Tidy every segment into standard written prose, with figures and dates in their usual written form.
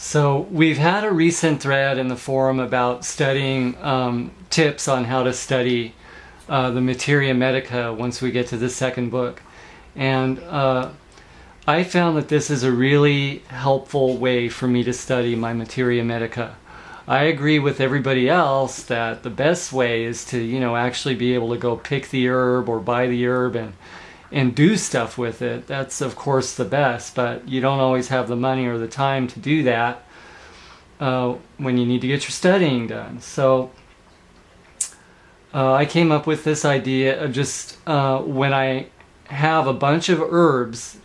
So we've had a recent thread in the forum about studying tips on how to study the materia medica once we get to the second book. And I found that this is a really helpful way for me to study my materia medica. I agree with everybody else that the best way is to, actually be able to go pick the herb or buy the herb and do stuff with it. That's of course the best, but you don't always have the money or the time to do that when you need to get your studying done. So I came up with this idea of just when I have a bunch of herbs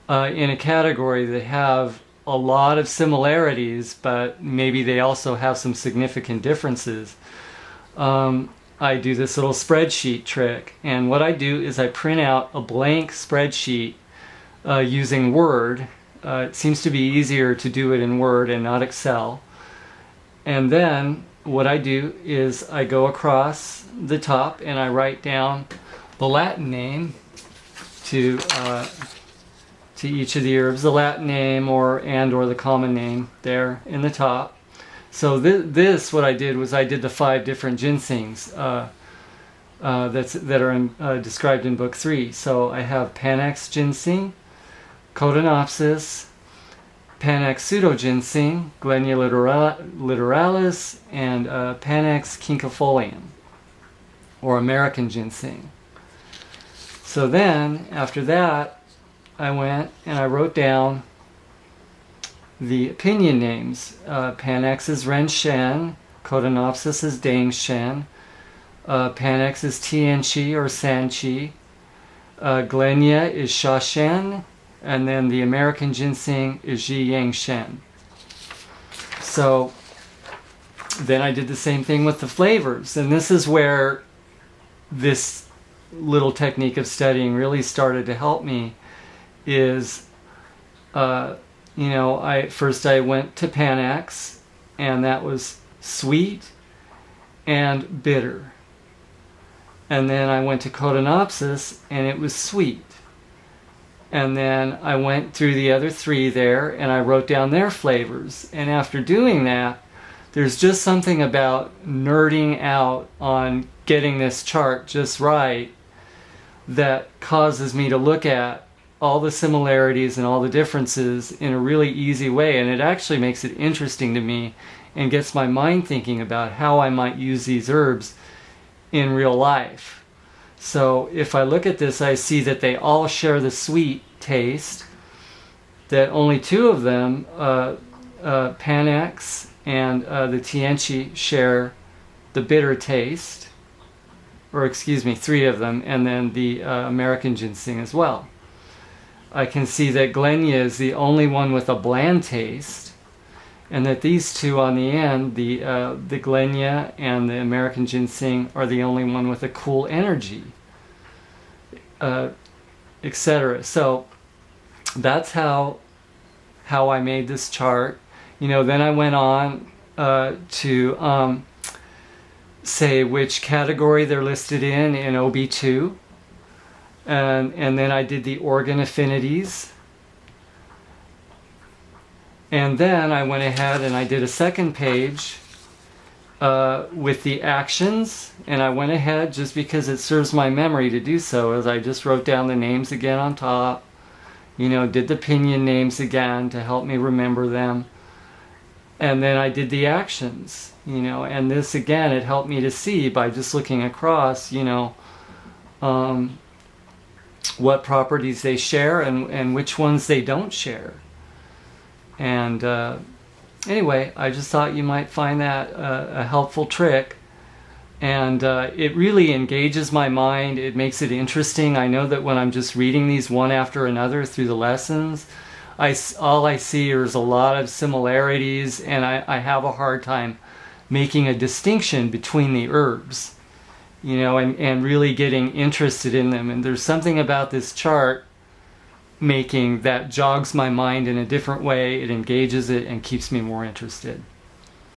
in a category that have a lot of similarities, but maybe they also have some significant differences. I do this little spreadsheet trick, and what I do is I print out a blank spreadsheet using Word. It seems to be easier to do it in Word and not Excel. And then what I do is I go across the top and I write down the Latin name to each of the herbs, the Latin name or the common name there in the top. So this what I did was I did the 5 different ginsengs that are described in book 3. So I have Panax ginseng, Codenopsis, Panax pseudoginseng, Glenia littoralis, and Panax quinquefolium, or American ginseng. So then after that, I went and I wrote down the opinion names. Panax is Ren Shen, Codenopsis is Dang Shen, Panax is Tian Chi or San Chi, Glenia is Sha Shen, and then the American ginseng is Ji Yang Shen. So then I did the same thing with the flavors, and this is where this little technique of studying really started to help me. Is I went to Panax, and that was sweet and bitter. And then I went to Codenopsis, and it was sweet. And then I went through the other 3 there, and I wrote down their flavors. And after doing that, there's just something about nerding out on getting this chart just right that causes me to look at all the similarities and all the differences in a really easy way, and it actually makes it interesting to me and gets my mind thinking about how I might use these herbs in real life. So if I look at this, I see that they all share the sweet taste, that only 2 of them, Panax and the Tianchi, share the bitter taste, or excuse me, 3 of them, and then the American ginseng as well. I can see that Glenia is the only one with a bland taste, and that these 2 on the end, the Glenia and the American ginseng, are the only one with a cool energy, etc. So that's how I made this chart. Then I went on to say which category they're listed in OB2. And then I did the organ affinities. And then I went ahead and I did a second page with the actions. And I went ahead, just because it serves my memory to do so, as I just wrote down the names again on top. Did the opinion names again to help me remember them. And then I did the actions, and this again, it helped me to see by just looking across, what properties they share and which ones they don't share. And anyway, I just thought you might find that a helpful trick, and it really engages my mind. It makes it interesting. I know that when I'm just reading these one after another through the lessons, all I see is a lot of similarities, and I have a hard time making a distinction between the herbs. And really getting interested in them. And there's something about this chart making that jogs my mind in a different way. It engages it and keeps me more interested.